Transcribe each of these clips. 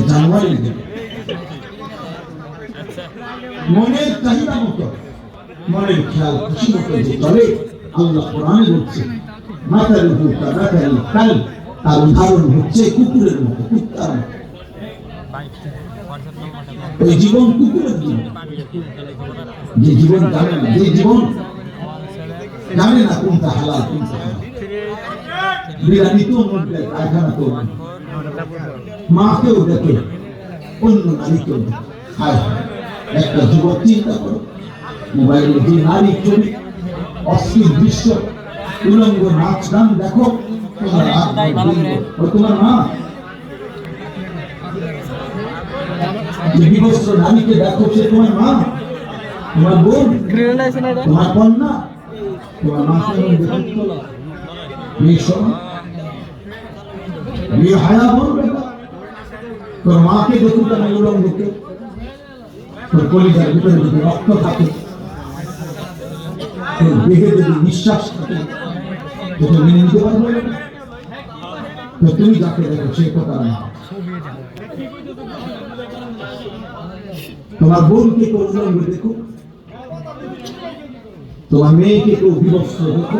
জানুয়ারি মনের চাহিদা মতো মনের খেয়াল খুশি মতো যে চলে আল্লাহ কোরআনে বলছে মাতার উপর তার উদাহরণ হচ্ছে কুকুরের মতো কুত্তার মতো। ওই জীবন কুকুরের জীবন, যে জীবন জানে না, যে জীবন জানে না কোনটা হালাল কোনটা হারাম। বিরানি তো মধ্যে কারখানা তো মাকেও দেখে অন্য নারীকেও খায়। একটা যুবক চিন্তা করো, মোবাইলে যে নারী ছবি, অশ্লীল দৃশ্য, উলঙ্গ নাচ গান দেখো, তোমার মা বিবস্ত্র নারীকে দেখো, সে তোমার মা, তোমার বোন, তোমার কন্যা, তোমার মাকে হায়া বলবে তোর মাকে দেখুক না উলঙ্গকে, তোর কলিজার ভিতরে যদি রক্ত থাকে, তোর দেহে যদি নিঃশ্বাস থাকে, তোকে মেনে নিতে পারবে না। তো তুমি যাকে দেখো সে কথা না। তোমার বোনকে কেউ উলঙ্গ দেখো, তোমার মেয়েকে কেউ বিবস্ত্র দেখো,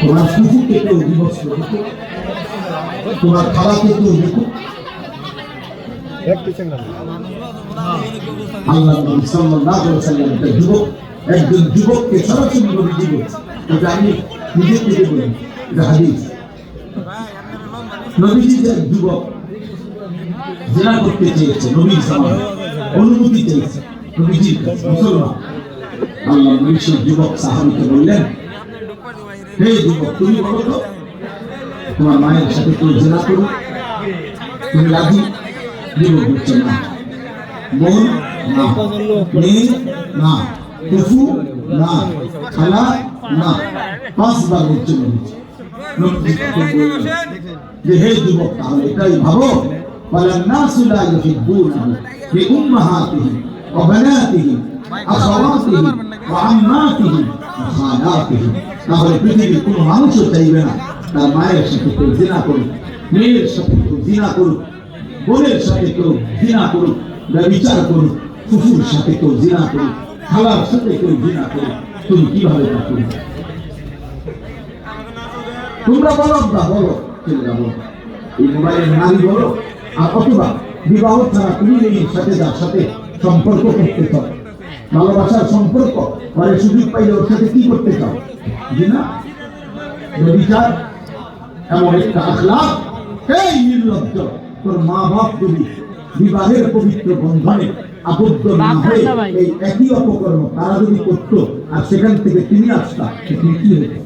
তোমার ফুফুকে কেউ বিবস্ত্র দেখো, তোমার খালাকে কেউ দেখো। আল্লাহ নবী সাল্লাল্লাহু আলাইহি ওয়াসাল্লাম একজন যুবককে সরাসরি বলে দিল, এটা আমি নিজে থেকে বলি, এটা হাদিস। নবীজি যে যুবক জিনা করতে চেয়েছে, নবীর সামনে অনুমতি চেয়েছে নবীজি মুসলমান। আল্লাহ নবী সেই যুবক সাহাবীকে বললেন, হে যুবক, তুমি বলো তো তোমার মায়ের সাথে কেউ জিনা করো, তুমি রাজি? যুবক বলছে না, বোন না, মেয়ে না, ফুফু না, খালা না, 5 বার বলছে নবীজি। যে হে যুবক, তাহলে এটাই ভাবো, ওয়ালান্নাসু লা ইউহিব্বুনাহু বিউম্মাহাতিহি ওয়া বানাতিহি আখাওয়াতিহি ওয়া আম্মাতিহি ওয়া খালাতিহি। তাহলে পৃথিবীর কোনো মানুষও চাইবে না তার মায়ের সাথে কেউ জিনা করুক, মেয়ের সাথে কেউ জিনা করুক, বোনের সাথে কেউ জিনা করুক, ব্যভিচার করুক, ফুফুর সাথে কেউ জিনা করুক, খালার সাথে কেউ জিনা করুক। তুমি কিভাবে তা করবে? তোমরা বলো না, বলো ছেলেরা বলো, এই মোবাইলের নারী বলো, আর অথবা বিবাহ ছাড়া তুমি এই সাথে যার সাথে সম্পর্ক করতে চাও, ভালোবাসার সম্পর্ক, পরে সুযোগ পাইলে ওর সাথে কি করতে চাও? জিনা, ব্যভিচার, এমন একটা আখলাক। এই নির্লজ্জ, তোর মা বাপ যদি বিবাহের পবিত্র বন্ধনে আবদ্ধ না হয়ে এই একই অপকর্ম তারা যদি করতো আর সেখান থেকে তুমি আসতা, তুমি কি হতো?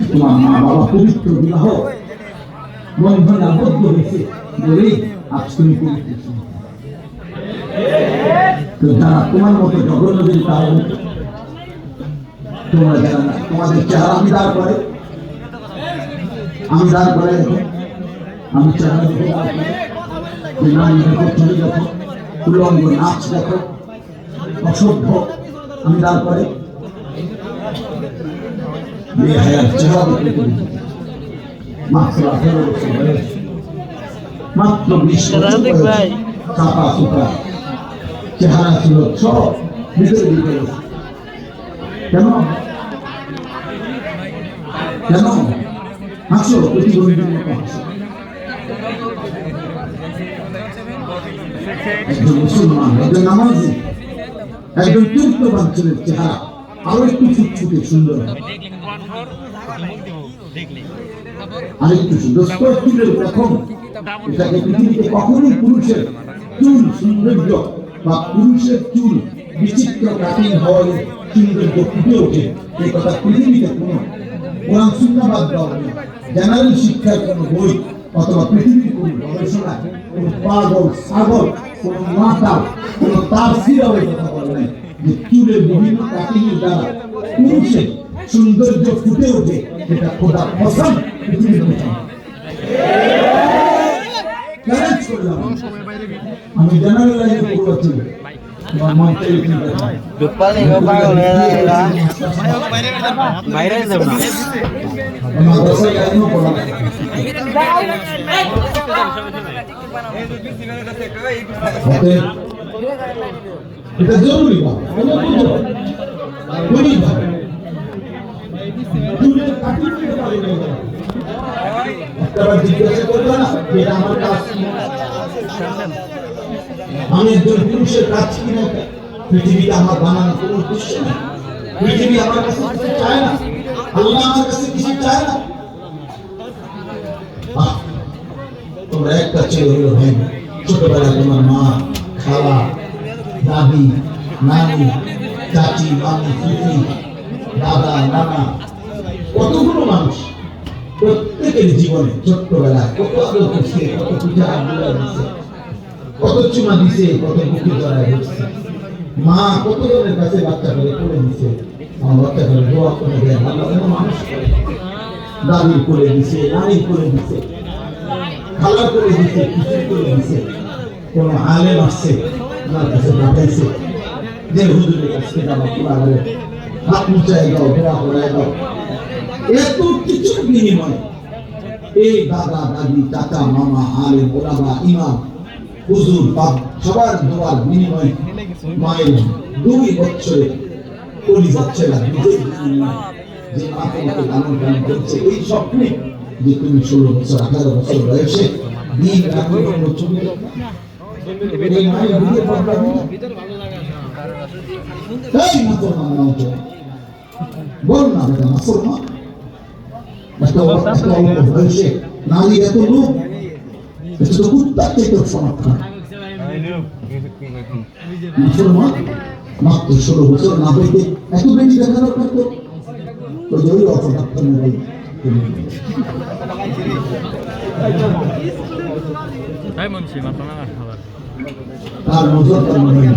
তোমার মা বাবা পবিত্র বিবাহ বন্ধনে আবদ্ধ হয়েছে বলেই আজ তুমি পবিত্র। তো যারা তোমার মতো জগন্নাথের কারণ, তোমরা যারা তোমাদের চেহারা আমি দাঁড় করে, আমি দাঁড় করে দেখো, আমি চেহারা দেখো, নারী দেখো, ছবি দেখো, উলঙ্গ নাচ দেখো, অসভ্য আমি দাঁড় করে মাত্র 18 বছর বয়স, মাত্র 20 বছর বয়স, চাপা চোপা চেহারা ছিল, সব ভিতরে ভিতরে। কেন কেন হাসো? প্রতিবন্ধীর মতো হাসো। একজন মুসলমান, একজন নামাজি, একজন চরিত্রবান ছেলের চেহারা আরো একটু ফুটফুটে সুন্দর, আরেকটু সুন্দর চুলের প্রথম। এটাকে পৃথিবীতে কখনোই পুরুষের চুল সৌন্দর্য বা পুরুষের চুল বিচিত্র কাটিং হওয়ার সৌন্দর্য ফুটে ওঠে, এই কথা পৃথিবীতে কোনো কোরআন সুন্নাহ দেওয়া নেই। জেনারেল শিক্ষার কোনো বই অথবা পৃথিবীর কোনো গবেষণা, কোনো পাগল ছাগল, কোনো মাতাল, কোনো তাফসীরও এই কথা বলে নাই যে চুলের বিভিন্ন কাটিং দ্বারা পুরুষের সৌন্দর্য ফুটে ওঠে। এটা খোদা কসম, পৃথিবীর কসম। আমি জেনারেল লাইনে পড়ছি, বাইরে যাব না। মাদ্রাসায় কেন পড়া এটা জরুরি না জিজ্ঞাসা করবে না এটা আমার কাজ আমি একজন পুরুষের কাজ কিনা পৃথিবীতে আমার বানানো কোনো উদ্দেশ্য নেই পৃথিবী আমার কাছে কিছু চায় না আল্লাহ আমার কাছে কিছু চায় না তোমরা একটা ছেলে হলো ভাই ছোটবেলায় তোমার মা খালা দাদি নানি চাচি মামি ফুফি দাদা নানা কতগুলো মানুষ প্রত্যেকের জীবনে ছোট্টবেলায় কত আদর করছে কত পূজা আগ্রহ দিচ্ছে কত চুমা দিছে কত বুকে জড়ায় হচ্ছে মা কত জনের কাছে বাচ্চা করে করে দিছে আমার বাচ্চা করে দোয়া করে দেয় আল্লাহ যেন মানুষ দাদির করে দিছে নানির করে দিছে খালা করে দিছে খুশি করে দিছে কোন আলেম আসছে আমার কাছে পাঠাইছে যে হুজুরের কাছে যাবো পুরালে হাত মুচাই দাও দোয়া করাই দাও এত কিছু বিনিময়ে এই দাদা দাদি চাচা মামা আলেম ওলামা ইমাম হুজুর বাপ সবার দোয়ার বিনিময়ে মায়ের 2 বছরে কলি যাচ্ছে না যে মা তোমাকে লালন পালন করছে এই স্বপ্নে যে তুমি 16 বছর 18 বছর বয়সে দিন রাত চলে এই মায়ের বিয়ে করবে তাই না তো মানা হতো বল না বেটা মাসুরমা এত অল্প বয়সে নারী এত লোক এটা তো কুত্তার থেকে সমর্থন মুসলমান মাত্র 16 বছর না হইতে এত বেশি দেখা দরকার তো ওই অপরাধ নেই তাই মনসি মাথা না খাবার আর নজর করা নেই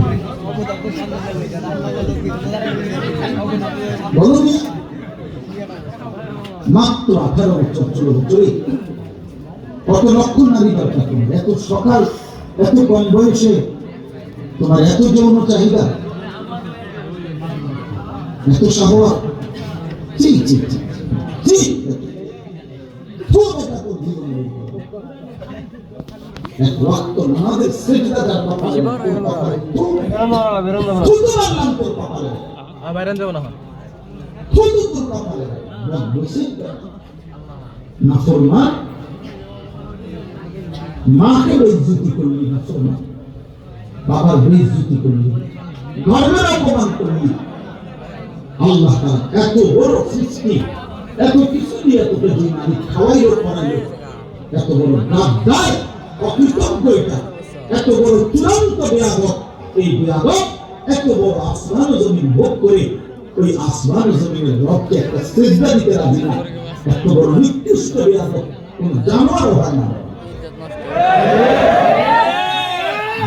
বলো মাত্র 18 বছর 16 বছরে কত লক্ষ নারী দরকার তোমার এত সকাল এত কম বয়সে তোমার এত যৌন চাহিদা এত সাহস জি জি জি এক ওয়াক্ত নামাজের সিজদা যার কপালে বাইরে যাব না নাফরমান মাকে বেইজ্জতি করলি নাফরমান বাবার বেইজ্জতি করলি ধর্মের অপমান করলি আল্লাহ তাআলা এত বড় সৃষ্টি এত কিছু দিয়ে তোকে যে মালিক খাওয়াইও পড়াইও এত বড় গাদ্দার অকৃতজ্ঞ এটা এত বড় চূড়ান্ত বেয়াদব এই বেয়াদব এত বড় আসমান ও জমিন ভোগ করে ওই আসমান ও জমিনের রবকে একটা সিজদা দিতে রাজি না এত বড় নিকৃষ্ট বেয়াদব কোন জানোয়ারও হয় না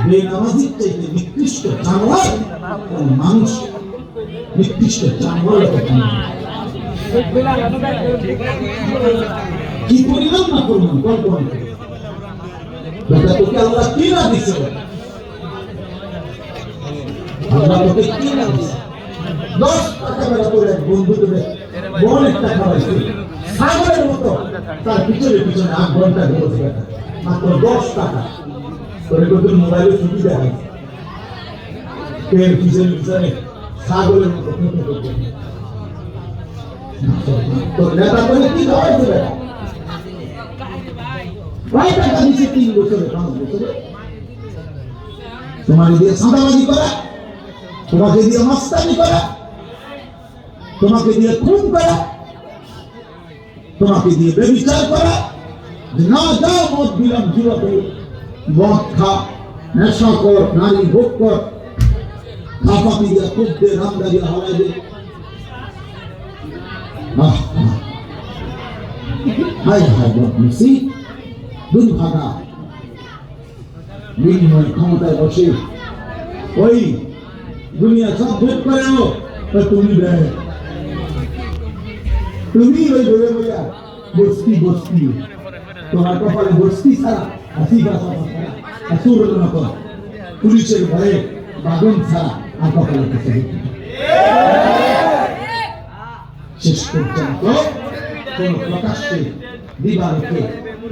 বেনামাজির চাইতে নিকৃষ্ট জানোয়ার কোন মানুষ নিকৃষ্ট জানোয়ার কি পরিণাম না করলাম কল্পনা বেটা তোকে আল্লাহ কি না দিচ্ছে আল্লাহ তোকে কি না দিচ্ছে 10 টাকা বেলা করে এক বন্ধু তোকে অনেক টাকা পাইছে সাগরের মতো তার পিছনে পিছনে 8 ঘন্টা ঘুরছে মাত্র 10 টাকা তোরে কত মোবাইলে ছবি দেখায় এর পিছনে পিছনে সাগরের মতো ঘুরতে তো নেতা করে কি দাওয়াই দেবে কয় টাকা দিচ্ছে 3 বছরে 5 বছরে তোমার দিয়ে সাদাবাজি করা তোমাকে দিয়ে মাস্তানি করা তোমাকে দিয়ে খুন করা তোমাকে দিয়ে ব্যভিচার করা না যাও মত দিলাম জীবতে মদ খা নেশা কর নারী ভোগ কর খাপাতি দিয়ে খুব দে রামদারি হাওয়াই দে হায় হায় বদমিসি দুর্ভাগা বিনিময় ক্ষমতায় বসে ওই দুনিয়া সব ভোগ করেও তুমি দেয় তুমি ওই ধরে বইয়া বস্তি বস্তি তোমার কপালে বস্তি ছাড়া হাসি বাসা ছাড়া আসুরের মতো পুলিশের ভয়ে বাদন ছাড়া আর কপালে কিছু শেষ পর্যন্ত কোন প্রকাশ্যে দিবালোকে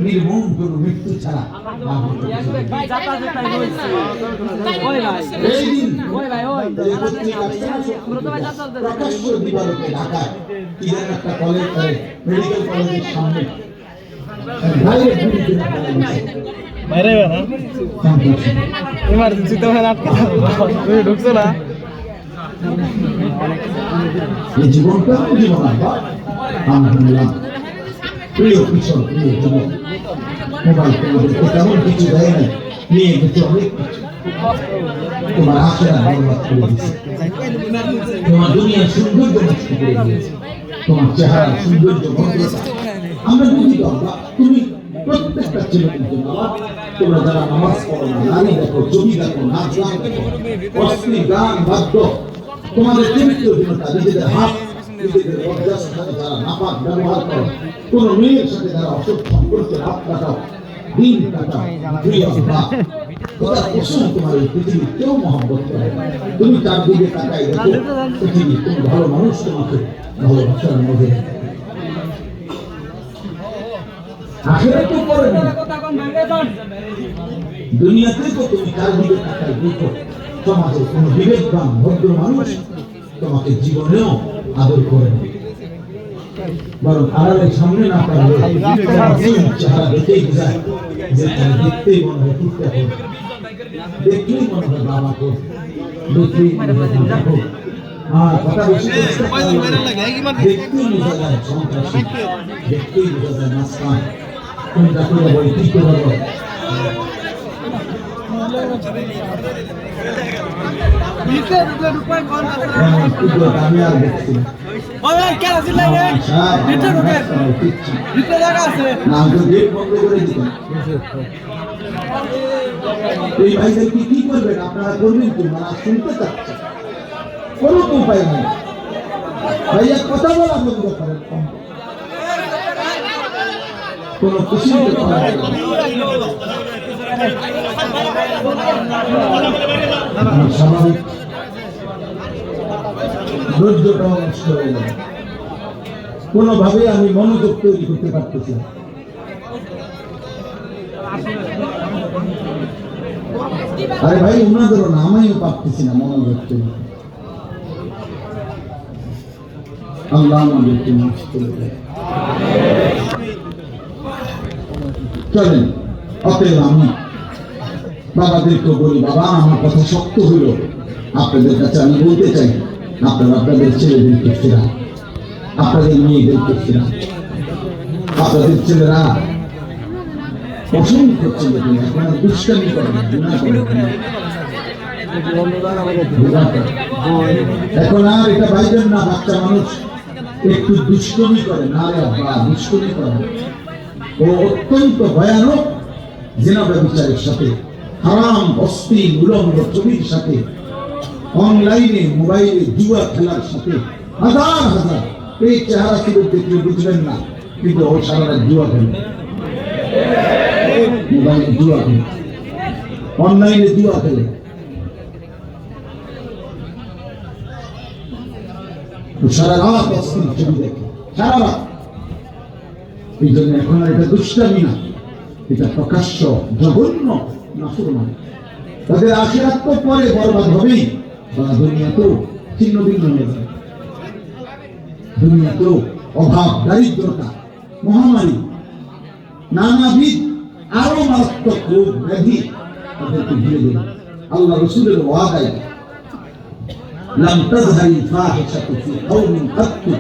নির্মম কোন মৃত্যু ছাড়া লাভ হতে পারে। এই দিন এই পত্রিকা প্রকাশ্য দিবালোকে ঢাকায় কি যেন একটা কলেজ মেডিকেল কলেজের সামনে ডাইরেক্ট গুলি করে ফেলা হয়েছে। বাইরে না ইমার্জেন্সি তো হয় আটকে তুমি ঢুকছো না এই জীবনটা জীবন আলহামদুলিল্লাহ। প্রিয় কিশোর প্রিয় যুবক, মোবাইল তোমাদেরকে তেমন কিছু দেয় না, নিয়ে গেছে অনেক কিছু। তোমার আখেরা বরবাদ করে দিয়েছে, তোমার দুনিয়ার সৌন্দর্য নষ্ট করে দিয়েছে, তোমার চেহারা সৌন্দর্য ভদ্রতা। আমরা বুঝি বাবা, তুমি প্রত্যেকটা ছেলেমেয়ের জন্য তোমরা যারা নামাজ পড়ো না, নারী দেখো, ছবি দেখো, নাচ গান দেখো, অশ্লীল গান বাদ্য, তোমাদের চরিত্রহীনতা, নিজেদের হাত নিজেদের লজ্জার সাথে যারা নাপাক ব্যবহার করো, কোন মেয়ের সাথে যারা অসৎ সম্পর্কে হাত কাটাও, দিন কাটাও, প্রিয় বাবা, তোমার কুসুম তোমার এই পৃথিবীর কেউ মহব্বত করে। তুমি তার দিকে তাকাই দেখো, পৃথিবীর কোন ভালো মানুষ তোমাকে ভালোবাসার মধ্যে আখিরাতে পড়ে না, দুনিয়াতে তো তুমি তার দিকে তাকাই দেখো, সমাজে কোন বিবেকবান ভদ্র মানুষ তোমাকে জীবনেও আদর করে না, বরং আড়ালের সামনে না পারলে চেহারা দেখেই যায় যে তারা দেখতেই মনে হয় টুকটা হোক, দেখলেই মনে হয় বাবা হোক, দেখলেই মনে হয় দাদা হোক। আর কথা বেশি দেখতেই বোঝা যায় সন্ত্রাসী, দেখতেই বোঝা যায় নাস্তান, কোনটা করে বই কি করে বল। আমি আর দেখছি না, এই ভাইদেরকে কি করবেন আপনারা, করবেন কি না শুনতে চাচ্ছেন, কোনো উপায় নেই। ভাইয়া কথা বলা বন্ধ করেন, কোন খুশি স্বাভাবিক ধৈর্যটাও নষ্ট হয়ে গেল, কোনোভাবে আমি মনোযোগ তৈরি করতে পারতেছি না। আরে ভাই ওনাদেরও না, আমিও পারতেছি না মনোযোগ তৈরি। আল্লাহ আমাদেরকে মাফ করে দেয়। চলেন, অতএব আমি বাবাদেরকে বলি, বাবা আমার কথা শক্ত হইল, আপনাদের কাছে আমি বলতে চাই, আপনারা আপনাদের ছেলেদেরকে ফেরান, আপনাদের মেয়েদেরকে ফেরান। আপনাদের ছেলেরা অসংখ্য ছেলে এখন দুষ্টামি করেন, এখন আর এটা ভাইবেন না বাচ্চা মানুষ একটু দুষ্কর্মী করে না, রে আব্বা দুষ্কর্মী করে, ও অত্যন্ত ভয়ানক জিনা ব্যভিচারের সাথে, হারাম অশ্লীল উলঙ্গ ছবির সাথে, অনলাইনে মোবাইলে জুয়া খেলার সাথে হাজার হাজার। এই চেহারা শুধু দেখলে বুঝবেন না, কিন্তু ও সারা রাত জুয়া খেলে, মোবাইলে জুয়া খেলে, অনলাইনে জুয়া খেলে, সারা রাত অশ্লীল ছবি দেখে, সারা রাত। এই জন্য এখন এটা দুষ্টামি না, এটা প্রকাশ্য জঘন্য নাফরমানি। তাদের আখিরাত তো পরে বরবাদ হবেই, তারা দুনিয়াতেও ছিন্ন ভিন্ন হয়ে যাবে। দুনিয়াতেও অভাব, দারিদ্রতা, মহামারী, নানাবিধ আরো মারাত্মক রোগ ব্যাধি তাদেরকে ঘিরে দেবে। আল্লাহ রসুলের ওয়াদায় লাম তাযহারি ফাহিশাতু ফি কওমিন কাত্তু,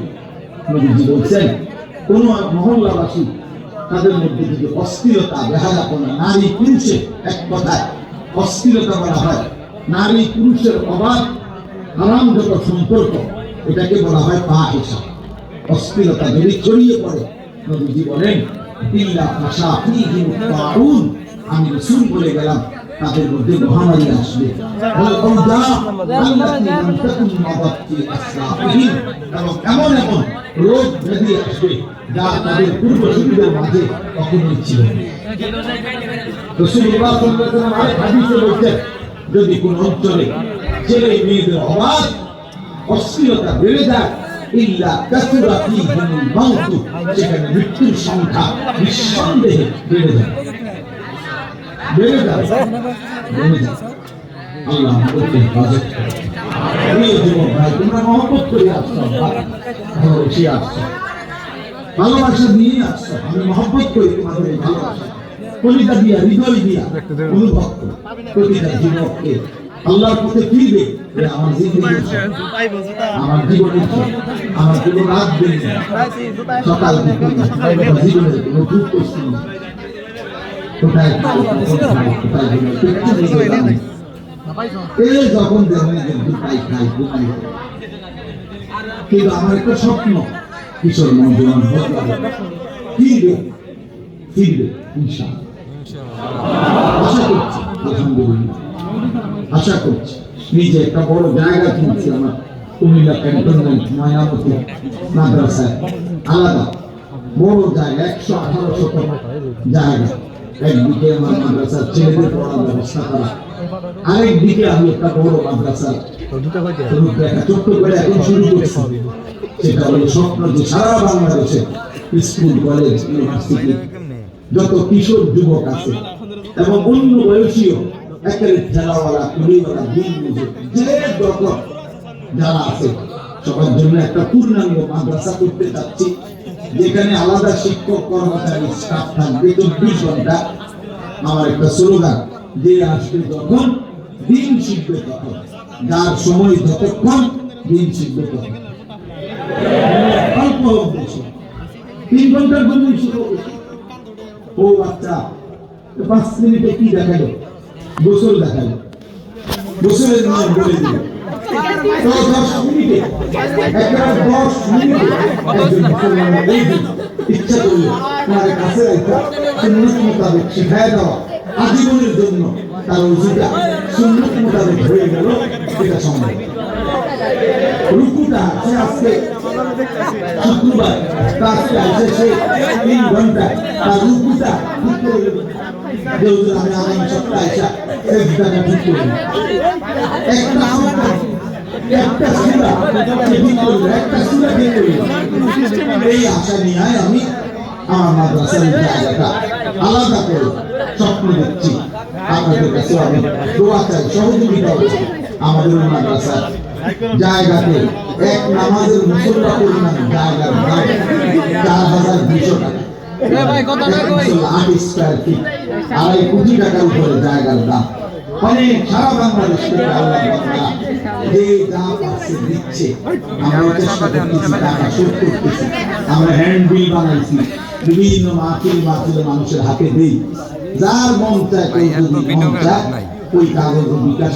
নবীজি বলছেন কোন মহল্লাবাসী তাদের মধ্যে যদি অস্থিরতা, বেহায়াপনা, নারী পুরুষের এক কথায় অস্থিরতা বলা হয়, নারী পুরুষের অবাধ হারাম যত সম্পর্ক, এটাকে বলা হয় ফাহিশা। অস্থিরতা যদি ছড়িয়ে পড়ে, নবীজি বলেন ইল্লা ফাশা ফীহি তাউন, আমি রাসূল বলে গেলাম তাদের মধ্যে মহামারী আসবে, এবং এমন এমন রোগ ব্যাধি আসবে যা তাদের পূর্বসূরীদের মাঝে কখনোই ছিল না। রাসূলুল্লাহ সাল্লাল্লাহু আলাইহি ওয়াসাল্লাম আরেক হাদিসে বলেছেন, যদি কোন অঞ্চলে ছেলে মেয়েদের অবাধ অশ্লীলতা বেড়ে যায়, ইল্লা কাসুরা ফীহিল মাউত, সেখানে মৃত্যুর সংখ্যা নিঃসন্দেহে বেড়ে যায়। আল্লাহ আমাদেরকে হেফাজত করুন। প্রিয় যুবক ভাই, তোমরা মহব্বত করে আসছো, ভালোবেসে আসছো, ভালোবাসা নিয়ে আসছো। আমি মহব্বত করি তোমাদের এই ভালোবাসা, কলিজা দিয়া, হৃদয় দিয়া অনুভব করি। প্রতিটা যুবককে আল্লাহর পথে ফিরবে, আমার জীবনে আমার জীবনের আমার কোনো রাত দিন সকাল থেকে জীবনের কোনো দুঃখ ছিল না। কোথায় যখন দেখেন দুটাই খাই দুটাই, কিন্তু আমার একটা স্বপ্ন কিশোর মন্দির ফিরবে ফিরবে ইনশাআল্লাহ। আশা করছি, আলহামদুলিল্লাহ আশা করছি। নিজে একটা বড় জায়গা কিনছি আমার কুমিল্লা ক্যান্টনমেন্ট মায়ামতি মাদ্রাসায়, আলাদা বড় জায়গা, 118 জায়গা। একদিকে আমার মাদ্রাসার ছেলেদের পড়ার ব্যবস্থা করা, আরেকদিকে আমি একটা বড় মাদ্রাসার ছোট্ট করে এখন শুরু করছি। সেটা হলো স্বপ্ন যে সারা বাংলাদেশে স্কুল, কলেজ, ইউনিভার্সিটি যত কিশোর যুবক আছে এবং অন্য বয়সীও একেবারে ঠেলাওয়ালা, কুলিওয়ালা, দিন মজুর যে যত যারা আছে সবার জন্য একটা পূর্ণাঙ্গ মাদ্রাসা করতে চাচ্ছি, যেখানে আলাদা শিক্ষক, কর্মচারী, স্টাফ থাকবে 24 ঘন্টা। আমার একটা স্লোগান, যে আসবে যখন দিন শিখবে তখন, যার সময় যতক্ষণ দিন শিখবে তখন। অল্প হোক বেশি, 3 ঘন্টার জন্য শিখবো। ও আচ্ছা, 5 মিনিটে কি দেখালো? গোসল দেখালো, গোসলের নিয়ম বলে দিল। 10 মিনিটে একেবারে 10 মিনিটে ইচ্ছা করলে তার কাছে একটা সুন্নত মোতাবেক শিখায় দেওয়া, আজীবনের জন্য তার উজুটা সুন্নত মোতাবেক হয়ে গেল, এটা সম্ভব। রুকুটা সে আজকে শুক্রবার, আজকে আসে সে 3 ঘন্টায় তার রুকুটা ঠিক করে গেল। আমি আগামী সপ্তাহে আসা সেজদাটা ঠিক করে একটা সূরা ঠিক করবে, একটা সূরা ঠিক করবে। এই আশা নিয়ে আমি আমার মাদ্রাসার জায়গাটা আলাদা করে স্বপ্ন দেখছি। আপনাদের কাছে আমি দোয়া চাই, সহযোগিতা চাই। আমাদের মাদ্রাসার জায়গাতে এক নামাজের মুসল্লা পরিমাণ জায়গার দাম 4,200 টাকা। 8 স্কয়ার ফিট, 2.5 কোটি টাকার উপরে জায়গার দাম। অনেক সারা বাংলাদেশ থেকে আল্লাহ বাংলা যে দাম আছে দিচ্ছে, আমরা চেষ্টা করতেছি, টাকা শোধ করতেছি। আমরা হ্যান্ড বিল বানাইছি, বিভিন্ন মাহফিলে মানুষের হাতে দেই। যার মন চায় ওই কাগজ বিকাশ